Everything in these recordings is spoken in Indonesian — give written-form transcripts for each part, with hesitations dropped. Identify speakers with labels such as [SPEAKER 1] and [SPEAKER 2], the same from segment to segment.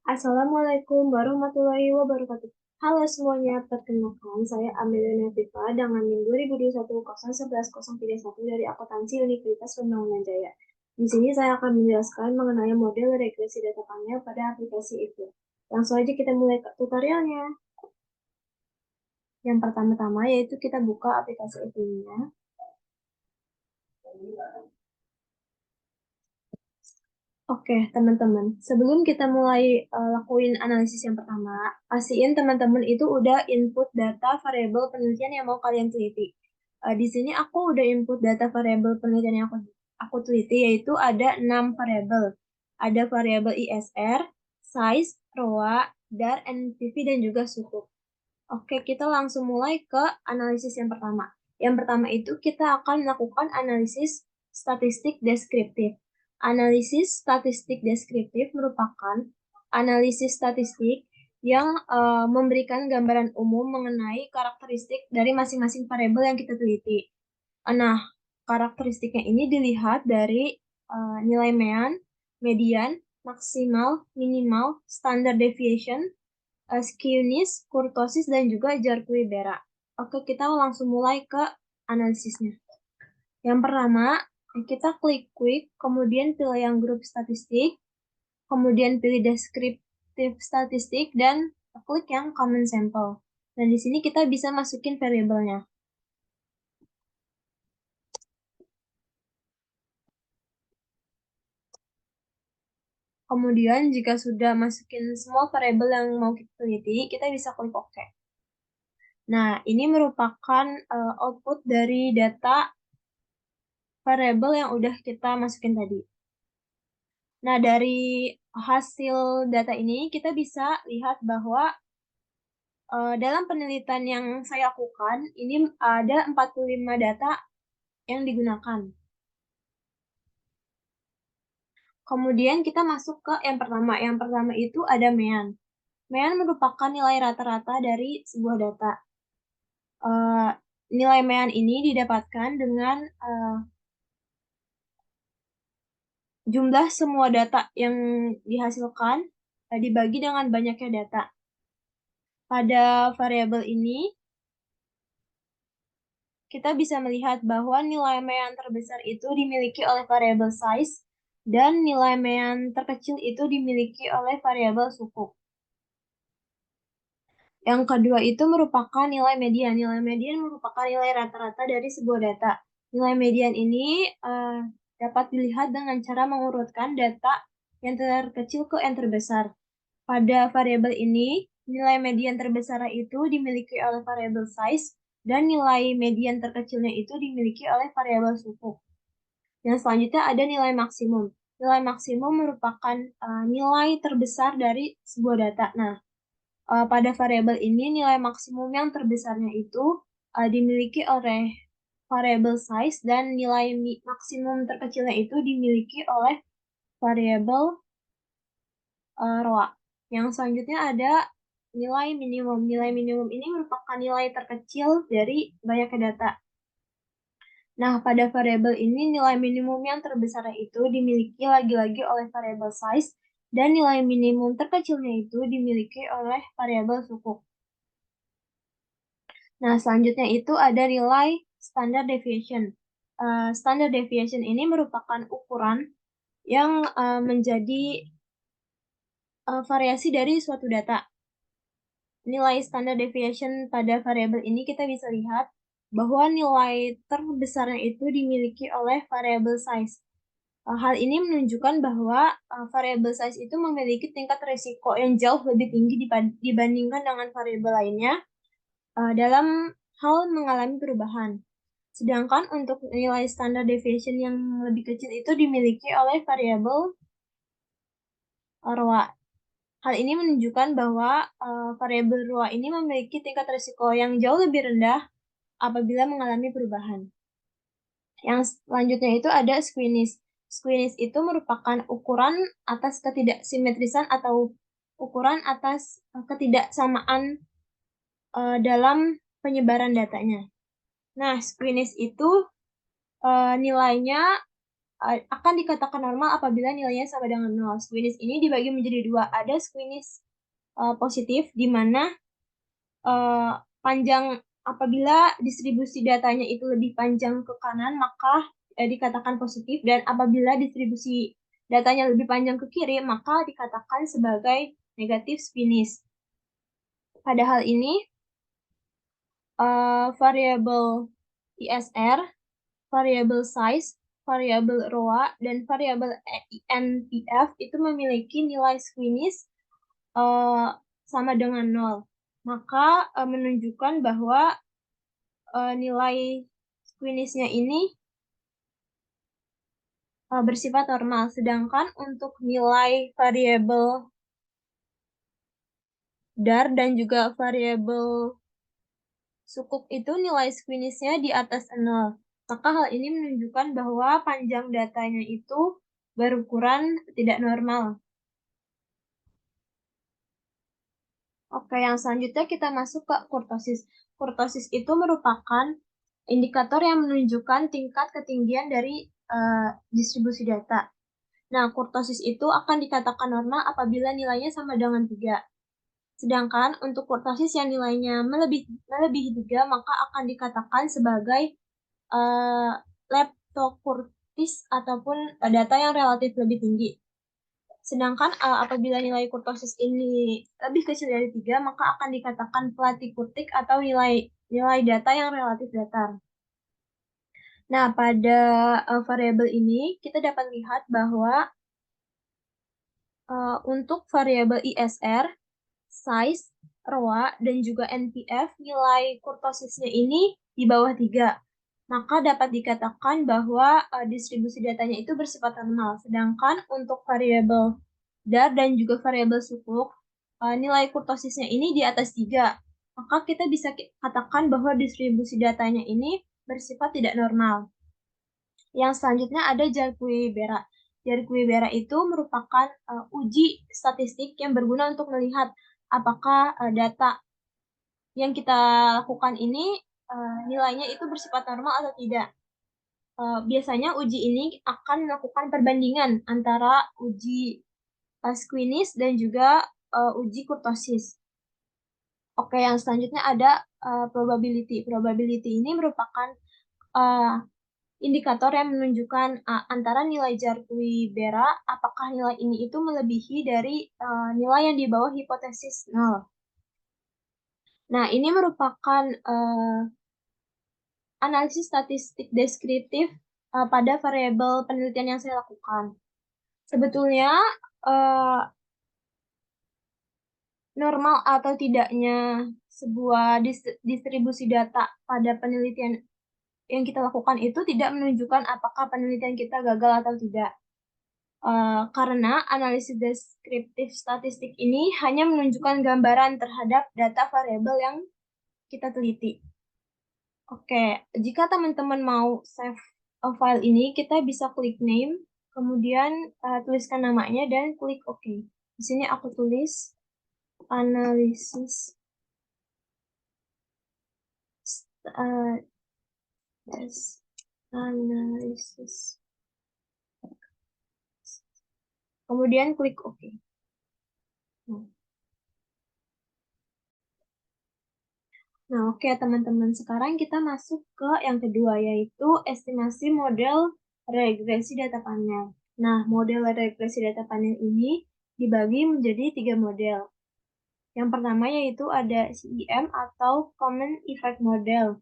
[SPEAKER 1] Assalamualaikum warahmatullahi wabarakatuh. Halo semuanya, perkenalkan saya Amelia Nafifa dengan NIM 2021-011031 dari Akuntansi Universitas Pembangunan Jaya. Di sini saya akan menjelaskan mengenai model regresi data panel pada aplikasi itu. Langsung aja kita mulai ke tutorialnya. Yang pertama-tama yaitu kita buka aplikasi itu-nya. Oke, teman-teman. Sebelum kita mulai lakuin analisis yang pertama, pastiin teman-teman itu udah input data variabel penelitian yang mau kalian teliti. Di sini aku udah input data variabel penelitian yang aku teliti, yaitu ada 6 variabel. Ada variabel ISR, size, ROA, DAR, NPV, dan juga suku. Oke, kita langsung mulai ke analisis yang pertama. Yang pertama itu kita akan melakukan analisis statistik deskriptif. Analisis statistik deskriptif merupakan analisis statistik yang memberikan gambaran umum mengenai karakteristik dari masing-masing variabel yang kita teliti. Nah, karakteristiknya ini dilihat dari nilai mean, median, maksimal, minimal, standard deviation, skewness, kurtosis, dan juga Jarque-Rivera. Oke, kita langsung mulai ke analisisnya. Yang pertama, kita klik quick, kemudian pilih yang grup statistik, kemudian pilih deskriptif statistik, dan klik yang common sample. Dan di sini kita bisa masukin variabelnya. Kemudian jika sudah masukin semua variabel yang mau kita teliti, kita bisa klik OK. Nah, ini merupakan output dari data variabel yang udah kita masukin tadi. Nah, dari hasil data ini kita bisa lihat bahwa dalam penelitian yang saya lakukan, ini ada 45 data yang digunakan. Kemudian kita masuk ke yang pertama. Yang pertama itu ada mean. Mean merupakan nilai rata-rata dari sebuah data. Nilai mean ini didapatkan dengan jumlah semua data yang dihasilkan dibagi dengan banyaknya data. Pada variabel ini, kita bisa melihat bahwa nilai mean terbesar itu dimiliki oleh variabel size dan nilai mean terkecil itu dimiliki oleh variabel suku. Yang kedua itu merupakan nilai median. Nilai median merupakan nilai rata-rata dari sebuah data. Nilai median ini dapat dilihat dengan cara mengurutkan data yang terkecil ke yang terbesar. Pada variabel ini, nilai median terbesar itu dimiliki oleh variabel size dan nilai median terkecilnya itu dimiliki oleh variabel suku. Yang selanjutnya ada nilai maksimum. Nilai maksimum merupakan nilai terbesar dari sebuah data. Nah, pada variabel ini nilai maksimum yang terbesarnya itu dimiliki oleh variabel size dan nilai maksimum terkecilnya itu dimiliki oleh variabel ROA. Yang selanjutnya ada nilai minimum. Nilai minimum ini merupakan nilai terkecil dari banyaknya data. Nah, pada variabel ini nilai minimum yang terbesar itu dimiliki lagi-lagi oleh variabel size dan nilai minimum terkecilnya itu dimiliki oleh variabel suku. Nah, selanjutnya itu ada nilai standard deviation. Standard deviation ini merupakan ukuran yang menjadi variasi dari suatu data. Nilai standard deviation pada variabel ini kita bisa lihat bahwa nilai terbesarnya itu dimiliki oleh variabel size. Hal ini menunjukkan bahwa variabel size itu memiliki tingkat risiko yang jauh lebih tinggi dibandingkan dengan variabel lainnya dalam hal mengalami perubahan. Sedangkan untuk nilai standard deviation yang lebih kecil itu dimiliki oleh variabel ROA. Hal ini menunjukkan bahwa variabel ROA ini memiliki tingkat risiko yang jauh lebih rendah apabila mengalami perubahan. Yang selanjutnya itu ada squeamish. Squeamish itu merupakan ukuran atas ketidaksimetrisan atau ukuran atas ketidaksamaan dalam penyebaran datanya. Nah, squeamish itu nilainya akan dikatakan normal apabila nilainya sama dengan nol. Squeeze ini dibagi menjadi dua. Ada squeeze positif, di mana eh, panjang apabila distribusi datanya itu lebih panjang ke kanan, maka dikatakan positif, dan apabila distribusi datanya lebih panjang ke kiri, maka dikatakan sebagai negatif squeeze. Pada hal ini, variabel ISR, variabel size, variabel ROA, dan variabel NPF itu memiliki nilai squeeze eh, sama dengan nol. Maka menunjukkan bahwa nilai squeeze-nya ini bersifat normal. Sedangkan untuk nilai variabel dar dan juga variabel sukuk itu nilai squeeze-nya di atas nol. Maka hal ini menunjukkan bahwa panjang datanya itu berukuran tidak normal. Oke, yang selanjutnya kita masuk ke kurtosis. Kurtosis itu merupakan indikator yang menunjukkan tingkat ketinggian dari distribusi data. Nah, kurtosis itu akan dikatakan normal apabila nilainya sama dengan 3. Sedangkan untuk kurtosis yang nilainya melebihi 3, maka akan dikatakan sebagai uh, leptokurtis ataupun data yang relatif lebih tinggi. Sedangkan apabila nilai kurtosis ini lebih kecil dari 3, maka akan dikatakan platikurtik atau nilai data yang relatif datar. Nah, pada variabel ini kita dapat lihat bahwa untuk variabel ISR, size, ROA, dan juga NPF, nilai kurtosisnya ini di bawah 3. Maka dapat dikatakan bahwa distribusi datanya itu bersifat normal. Sedangkan untuk variabel dar dan juga variabel sukuk, nilai kurtosisnya ini di atas 3. Maka kita bisa katakan bahwa distribusi datanya ini bersifat tidak normal. Yang selanjutnya ada Jarquiera. Jarquiera itu merupakan uji statistik yang berguna untuk melihat apakah data yang kita lakukan ini nilainya itu bersifat normal atau tidak. Biasanya uji ini akan melakukan perbandingan antara uji squeeze dan juga uji kurtosis. Oke, yang selanjutnya ada probability. Probability ini merupakan uh, indikator yang menunjukkan antara nilai Jarquiera apakah nilai ini itu melebihi dari nilai yang di bawah hipotesis nol. Nah, ini merupakan analisis statistik deskriptif pada variabel penelitian yang saya lakukan. Sebetulnya uh, normal atau tidaknya sebuah distribusi data pada penelitian yang kita lakukan itu tidak menunjukkan apakah penelitian kita gagal atau tidak. Karena analisis deskriptif statistik ini hanya menunjukkan gambaran terhadap data variabel yang kita teliti. Oke, jika teman-teman mau save file ini, kita bisa klik name, kemudian tuliskan namanya dan klik OK. Di sini aku tulis analisis uh, analisis. Kemudian klik OK. Nah, oke teman-teman. Sekarang kita masuk ke yang kedua, yaitu estimasi model regresi data panel. Nah, model regresi data panel ini dibagi menjadi 3 model. Yang pertama yaitu ada CEM atau Common Effect Model.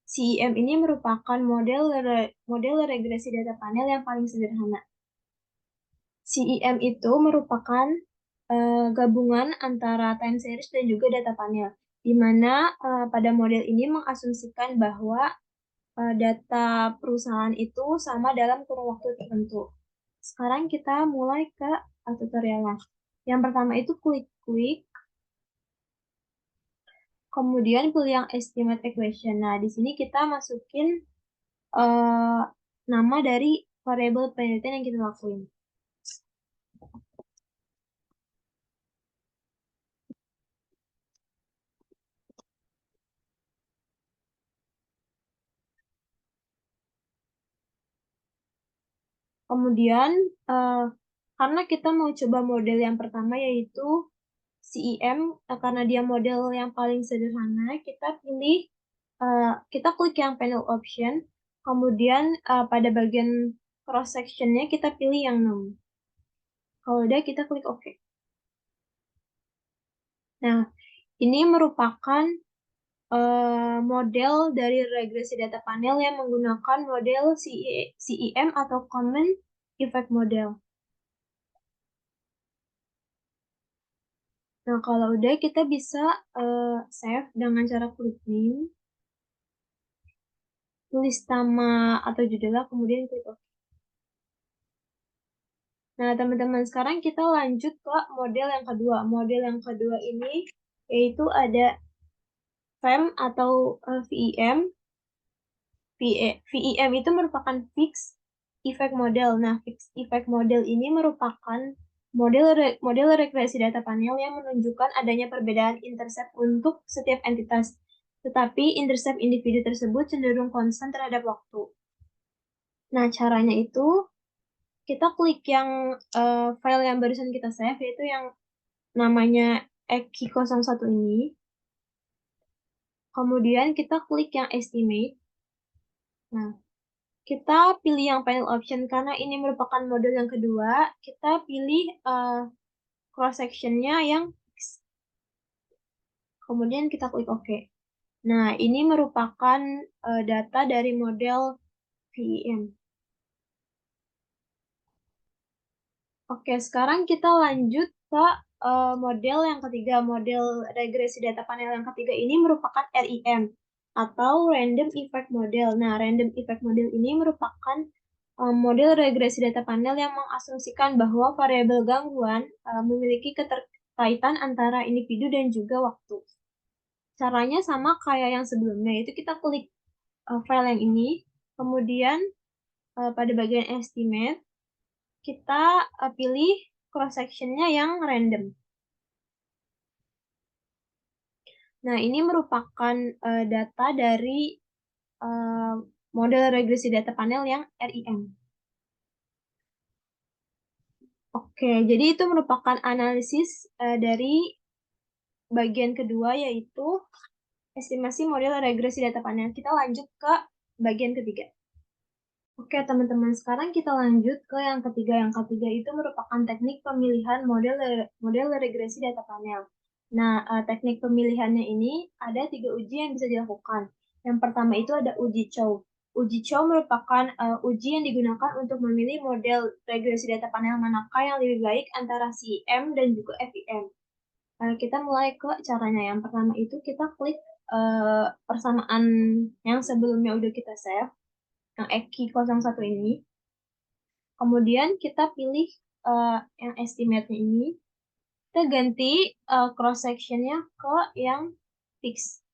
[SPEAKER 1] CEM ini merupakan model regresi data panel yang paling sederhana. CEM itu merupakan gabungan antara time series dan juga data panel, di mana pada model ini mengasumsikan bahwa data perusahaan itu sama dalam kurun waktu tertentu. Sekarang kita mulai ke tutorialnya. Yang pertama itu klik quick, kemudian pilih yang estimate equation. Nah, di sini kita masukin uh, nama dari variabel penelitian yang kita lakuin. Kemudian, karena kita mau coba model yang pertama yaitu CEM, karena dia model yang paling sederhana, kita pilih, kita klik yang panel option, kemudian pada bagian cross sectionnya kita pilih yang none. Kalau udah kita klik OK. Nah, ini merupakan model dari regresi data panel yang menggunakan model CEM atau Common Effect Model. Nah, kalau udah kita bisa save dengan cara klik name, tulis nama atau judulnya, kemudian klik OK. Nah, teman-teman, sekarang kita lanjut ke model yang kedua. Model yang kedua ini yaitu ada FEM atau VEM. VEM itu merupakan Fixed Effect Model. Nah, Fixed Effect Model ini merupakan model regresi data panel yang menunjukkan adanya perbedaan intercept untuk setiap entitas. Tetapi intercept individu tersebut cenderung konstan terhadap waktu. Nah, caranya itu kita klik yang file yang barusan kita save, yaitu yang namanya Eki01 ini. Kemudian kita klik yang estimate. Nah, kita pilih yang panel option karena ini merupakan model yang kedua. Kita pilih cross sectionnya yang fixed. Kemudian kita klik OK. Nah, ini merupakan data dari model VEM. Oke, sekarang kita lanjut ke model yang ketiga. Model regresi data panel yang ketiga ini merupakan REM atau Random Effect Model. Nah, Random Effect Model ini merupakan model regresi data panel yang mengasumsikan bahwa variabel gangguan memiliki keterkaitan antara individu dan juga waktu. Caranya sama kayak yang sebelumnya, yaitu kita klik file yang ini, kemudian pada bagian estimate, kita pilih cross sectionnya yang random. Nah, ini merupakan data dari model regresi data panel yang REM. Oke, jadi itu merupakan analisis dari bagian kedua, yaitu estimasi model regresi data panel. Kita lanjut ke bagian ketiga. Oke, teman-teman, sekarang kita lanjut ke yang ketiga. Yang ketiga itu merupakan teknik pemilihan model regresi data panel. Nah, teknik pemilihannya ini ada 3 uji yang bisa dilakukan. Yang pertama itu ada uji Chow. Uji Chow merupakan uji yang digunakan untuk memilih model regresi data panel manakah yang lebih baik antara CEM dan juga FEM. Kita mulai ke caranya. Yang pertama itu kita klik persamaan yang sebelumnya udah kita save, yang Eki01 ini. Kemudian kita pilih yang estimate-nya ini. Kita ganti cross sectionnya ke yang fix.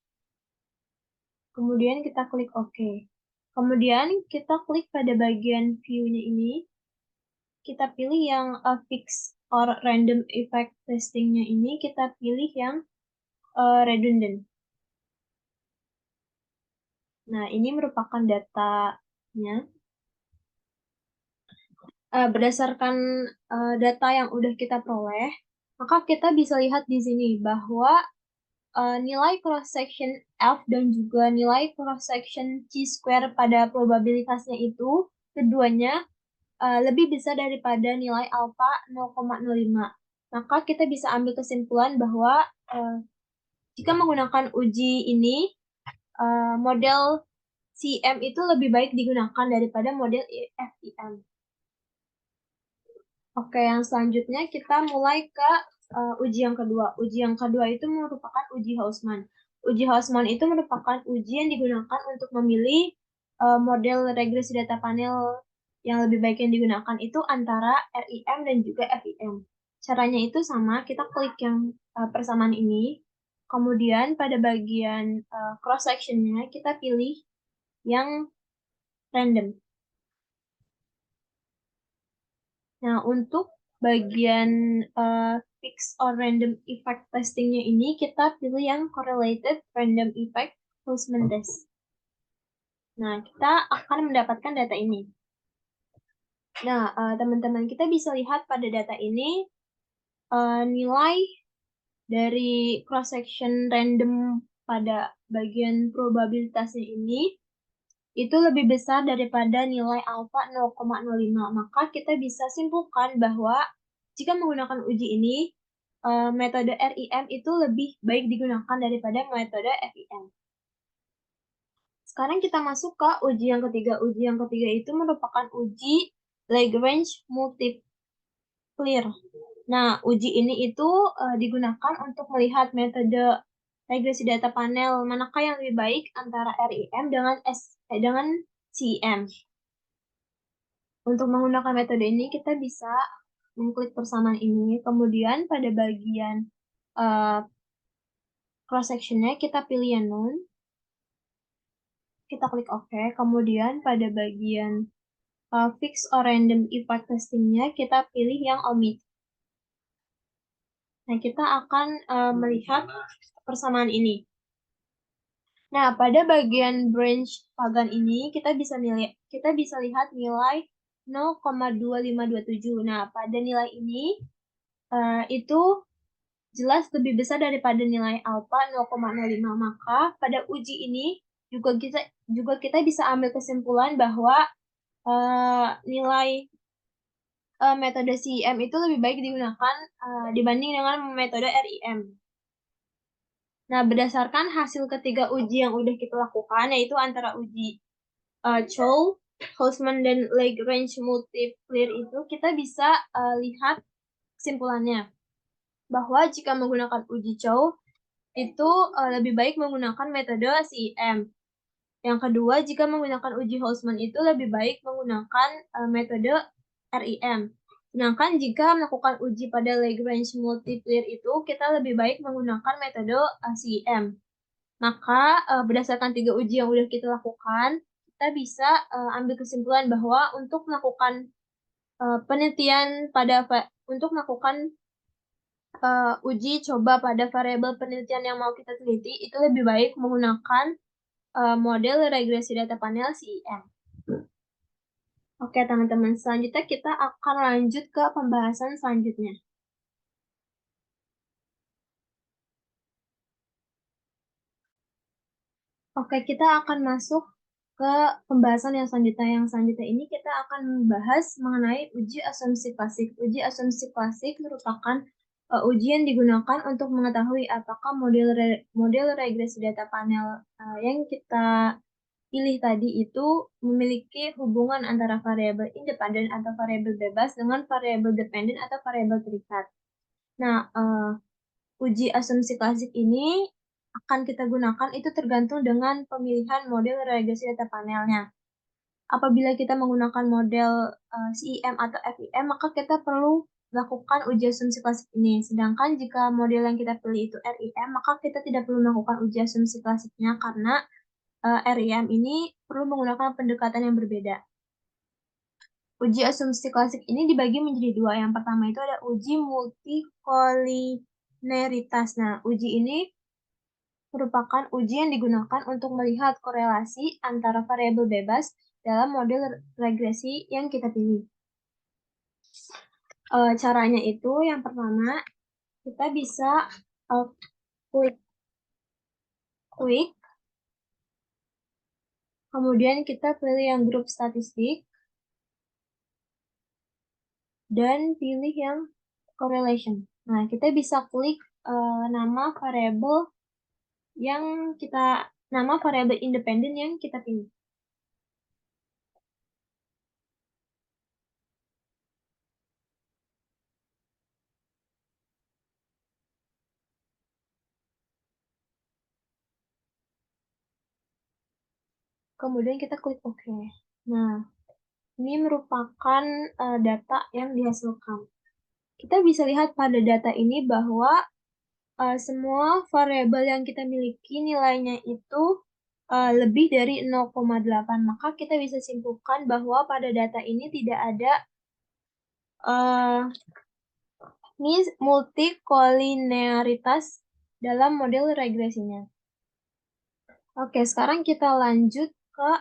[SPEAKER 1] Kemudian kita klik OK. Kemudian kita klik pada bagian view-nya ini. Kita pilih yang fix or random effect testing-nya ini. Kita pilih yang redundant. Nah, ini merupakan datanya. Berdasarkan data yang udah kita peroleh, maka kita bisa lihat di sini bahwa nilai cross section F dan juga nilai cross section C square pada probabilitasnya itu keduanya lebih besar daripada nilai alpha 0,05. Maka kita bisa ambil kesimpulan bahwa jika menggunakan uji ini, model CM itu lebih baik digunakan daripada model FEM. Oke, yang selanjutnya kita mulai ke uji yang kedua. Uji yang kedua itu merupakan uji Hausman. Uji Hausman itu merupakan uji yang digunakan untuk memilih model regresi data panel yang lebih baik yang digunakan itu antara REM dan juga FEM. Caranya itu sama, kita klik yang persamaan ini. Kemudian pada bagian cross sectionnya kita pilih yang random. Nah, untuk bagian fix or random effect testingnya ini, kita pilih yang correlated random effect Boltzmann test. Nah, kita akan mendapatkan data ini. Nah, teman-teman, kita bisa lihat pada data ini nilai dari cross-section random pada bagian probabilitasnya ini itu lebih besar daripada nilai alfa 0,05. Maka kita bisa simpulkan bahwa jika menggunakan uji ini, metode RIM itu lebih baik digunakan daripada metode FIM. Sekarang kita masuk ke uji yang ketiga. Uji yang ketiga itu merupakan uji Lagrange multiplier. Nah, uji ini itu digunakan untuk melihat metode regresi data panel manakah yang lebih baik antara RIM dengan CIM. Untuk menggunakan metode ini kita bisa mengklik persamaan ini, kemudian pada bagian cross sectionnya kita pilih yang none, kita klik OK, kemudian pada bagian fix or random effect testingnya kita pilih yang omit. Nah, kita akan melihat persamaan ini. Nah, pada bagian branch pagan ini kita bisa lihat nilai 0,2527. Nah, pada nilai ini itu jelas lebih besar daripada nilai alfa 0,05. Maka pada uji ini juga kita bisa ambil kesimpulan bahwa nilai metode CIM itu lebih baik digunakan dibanding dengan metode RIM. Nah, berdasarkan hasil ketiga uji yang udah kita lakukan, yaitu antara uji Chow, Holzman, dan Lagrange multiplier itu, kita bisa lihat kesimpulannya. Bahwa jika menggunakan uji Chow, itu lebih baik menggunakan metode CIM. Yang kedua, jika menggunakan uji Holzman itu lebih baik menggunakan metode RIM. Sedangkan jika melakukan uji pada Lagrange multiplier itu, kita lebih baik menggunakan metode CIM. Maka berdasarkan 3 uji yang udah kita lakukan, kita bisa ambil kesimpulan bahwa untuk melakukan penelitian untuk melakukan uji coba pada variabel penelitian yang mau kita teliti, itu lebih baik menggunakan model regresi data panel CIM. Oke, teman-teman, selanjutnya kita akan lanjut ke pembahasan selanjutnya. Oke, kita akan masuk ke pembahasan yang selanjutnya. Yang selanjutnya ini kita akan membahas mengenai uji asumsi klasik. Uji asumsi klasik merupakan ujian digunakan untuk mengetahui apakah model regresi data panel yang kita pilih tadi itu memiliki hubungan antara variabel independen atau variabel bebas dengan variabel dependen atau variabel terikat. Nah, uji asumsi klasik ini akan kita gunakan itu tergantung dengan pemilihan model regresi data panelnya. Apabila kita menggunakan model CIM atau FIM, maka kita perlu melakukan uji asumsi klasik ini. Sedangkan jika model yang kita pilih itu RIM, maka kita tidak perlu melakukan uji asumsi klasiknya karena RIM ini perlu menggunakan pendekatan yang berbeda. Uji asumsi klasik ini dibagi menjadi dua. Yang pertama itu ada uji multikolineritas. Nah, uji ini merupakan uji yang digunakan untuk melihat korelasi antara variabel bebas dalam model regresi yang kita pilih. Caranya itu yang pertama, kita bisa klik, kemudian kita pilih yang grup statistik, dan pilih yang correlation. Nah, kita bisa klik nama variabel independen yang kita pilih. Kemudian kita klik OK. Nah, ini merupakan data yang dihasilkan. Kita bisa lihat pada data ini bahwa semua variabel yang kita miliki nilainya itu lebih dari 0,8. Maka kita bisa simpulkan bahwa pada data ini tidak ada multikolinearitas dalam model regresinya. Oke, sekarang kita lanjut ke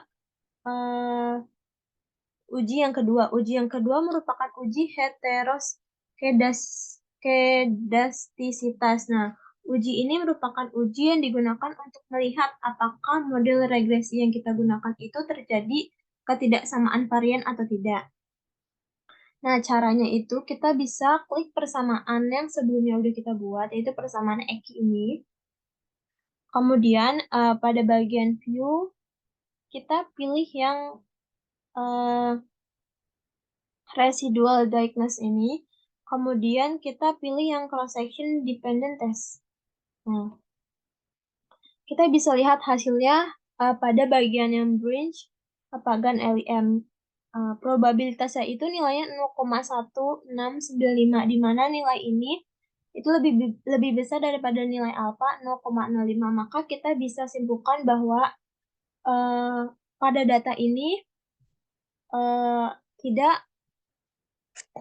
[SPEAKER 1] uji yang kedua. Uji yang kedua merupakan uji heteroskedastisitas. Nah, uji ini merupakan uji yang digunakan untuk melihat apakah model regresi yang kita gunakan itu terjadi ketidaksamaan varian atau tidak. Nah, caranya itu kita bisa klik persamaan yang sebelumnya udah kita buat, yaitu persamaan Eki ini. Kemudian pada bagian view, kita pilih yang residual diagnosis ini. Kemudian kita pilih yang cross-section dependent test. Nah, kita bisa lihat hasilnya pada bagian yang branch Pagan LEM. Probabilitasnya itu nilainya 0,1695, di mana nilai ini itu lebih besar daripada nilai alfa 0,05. Maka kita bisa simpulkan bahwa pada data ini tidak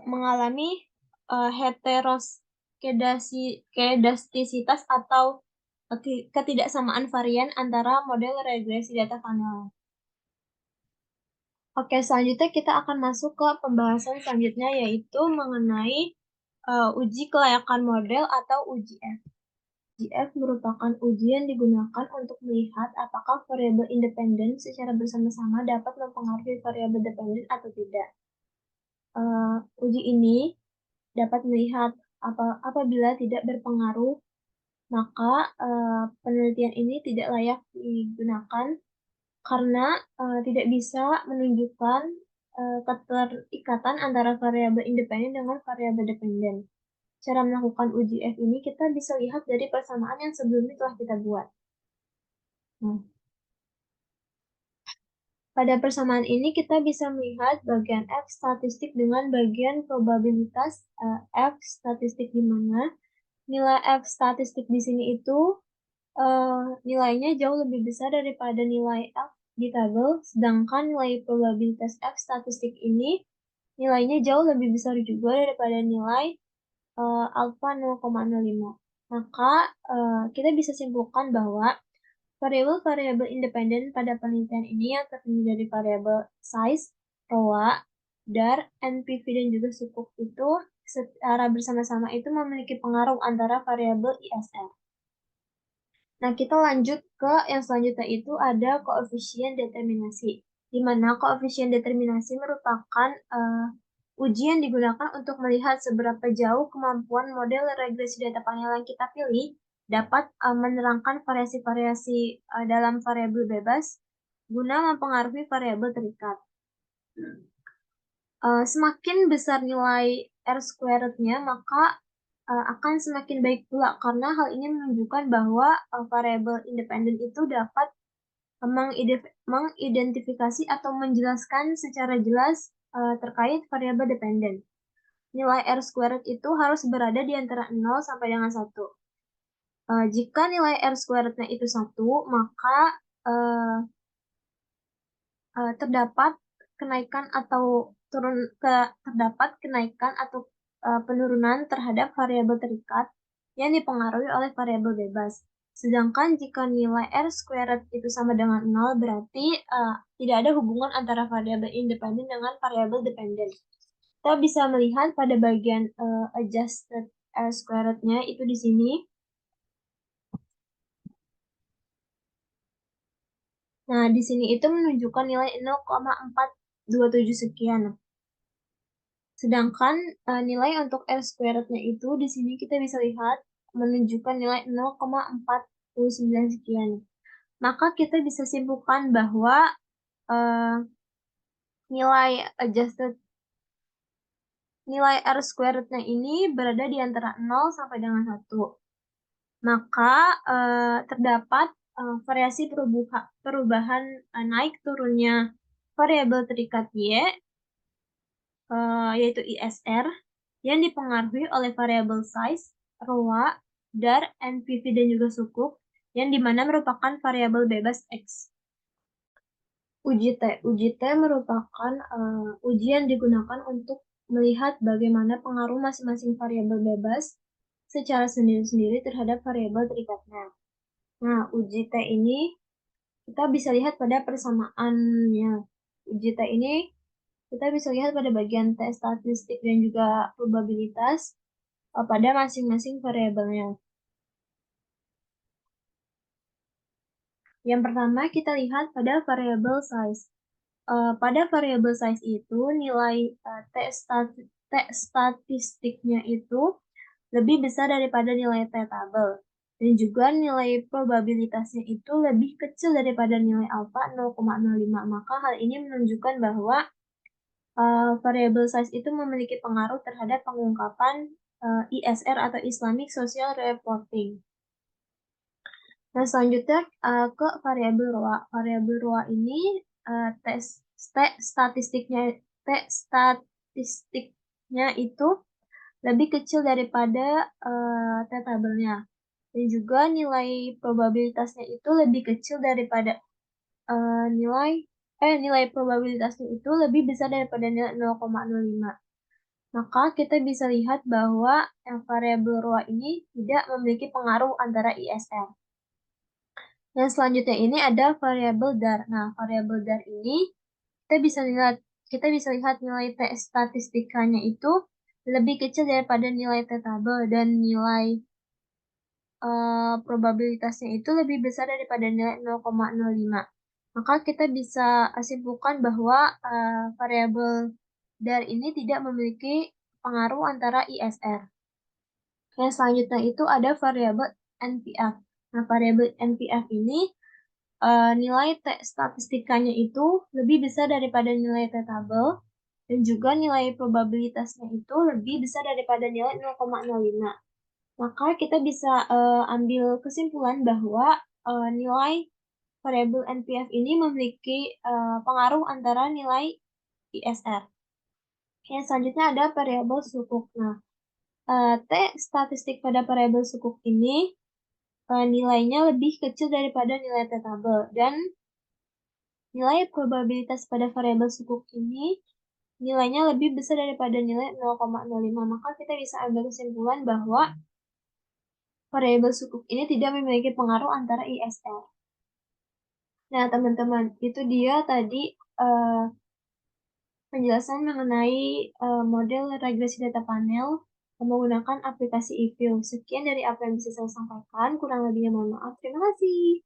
[SPEAKER 1] mengalami heteroskedastisitas atau ketidaksamaan varian antara model regresi data vanilla. Oke, selanjutnya kita akan masuk ke pembahasan selanjutnya, yaitu mengenai uji kelayakan model atau UJF. UJF merupakan ujian digunakan untuk melihat apakah variabel independen secara bersama-sama dapat mempengaruhi variabel dependen atau tidak. Uji ini dapat melihat apabila tidak berpengaruh, maka penelitian ini tidak layak digunakan karena tidak bisa menunjukkan keterikatan antara variabel independen dengan variabel dependen. Cara melakukan uji F ini kita bisa lihat dari persamaan yang sebelumnya telah kita buat. Nah, pada persamaan ini kita bisa melihat bagian F statistik dengan bagian probabilitas F statistik, di mana nilai F statistik di sini itu nilainya jauh lebih besar daripada nilai F di tabel, sedangkan nilai probabilitas F statistik ini nilainya jauh lebih besar juga daripada nilai alfa 0,05. Maka kita bisa simpulkan bahwa variabel-variabel independen pada penelitian ini yang terdiri dari variabel size, ROA, DAR, NPV, dan juga sukuk itu secara bersama-sama itu memiliki pengaruh antara variabel ISR. Nah, kita lanjut ke yang selanjutnya, itu ada koefisien determinasi, di mana koefisien determinasi merupakan ujian digunakan untuk melihat seberapa jauh kemampuan model regresi data panel yang kita pilih dapat menerangkan variasi-variasi dalam variabel bebas guna mempengaruhi variabel terikat. Semakin besar nilai R squared-nya, maka akan semakin baik pula, karena hal ini menunjukkan bahwa variabel independen itu dapat mengidentifikasi atau menjelaskan secara jelas terkait variabel dependen. Nilai R squared itu harus berada di antara 0 sampai dengan 1. Jika nilai R squared-nya itu 1, maka terdapat kenaikan atau penurunan terhadap variabel terikat yang dipengaruhi oleh variabel bebas. Sedangkan jika nilai R squared itu sama dengan 0, berarti tidak ada hubungan antara variabel independen dengan variabel dependen. Kita bisa melihat pada bagian adjusted R squared-nya itu di sini. Nah, di sini itu menunjukkan nilai 0,427 sekian. Sedangkan nilai untuk R squared-nya itu di sini kita bisa lihat menunjukkan nilai 0,49 sekian. Maka kita bisa simpulkan bahwa nilai R squared-nya ini berada di antara 0 sampai dengan 1. Maka terdapat variasi perubahan naik turunnya variabel terikat Y, yaitu ISR, yang dipengaruhi oleh variabel size, ROA, DAR, NPV, dan juga sukuk, yang dimana merupakan variabel bebas X. Uji T merupakan ujian digunakan untuk melihat bagaimana pengaruh masing-masing variabel bebas secara sendiri-sendiri terhadap variabel terikatnya. Nah, uji T ini kita bisa lihat pada persamaannya. Uji T ini Kita bisa lihat pada bagian tes statistik dan juga probabilitas pada masing-masing variabelnya. Yang pertama kita lihat pada variable size. Pada variable size itu nilai T statistiknya itu lebih besar daripada nilai T tabel. Dan juga nilai probabilitasnya itu lebih kecil daripada nilai alfa 0,05. Maka hal ini menunjukkan bahwa variable size itu memiliki pengaruh terhadap pengungkapan ISR atau Islamic Social Reporting. Nah, selanjutnya ke variabel ROA. Variabel ROA ini tes statistiknya statistiknya itu lebih kecil daripada T tabelnya. Dan juga nilai probabilitasnya itu lebih kecil daripada nilai probabilitasnya itu lebih besar daripada nilai 0,05. Maka kita bisa lihat bahwa variabel ROA ini tidak memiliki pengaruh antara ISR. Yang selanjutnya ini ada variabel DAR. Nah, variabel DAR ini kita bisa lihat nilai T statistikanya itu lebih kecil daripada nilai T tabel dan nilai probabilitasnya itu lebih besar daripada nilai 0,05. Maka kita bisa simpulkan bahwa variabel DAR ini tidak memiliki pengaruh antara ISR. Yang selanjutnya itu ada variabel NPF. Nah, variabel NPF ini nilai T statistikanya itu lebih besar daripada nilai T tabel dan juga nilai probabilitasnya itu lebih besar daripada nilai 0,05. Maka kita bisa ambil kesimpulan bahwa nilai variabel NPF ini memiliki pengaruh antara nilai ISR. Yang selanjutnya ada variabel sukuk. Nah, T statistik pada variabel sukuk ini nilainya lebih kecil daripada nilai T tabel dan nilai probabilitas pada variabel sukuk ini nilainya lebih besar daripada nilai 0,05. Maka kita bisa ambil kesimpulan bahwa variabel sukuk ini tidak memiliki pengaruh antara ISR. Nah, teman-teman, itu dia tadi penjelasan mengenai model regresi data panel menggunakan aplikasi eView. Sekian dari apa yang bisa saya sampaikan. Kurang lebihnya mohon maaf. Terima kasih.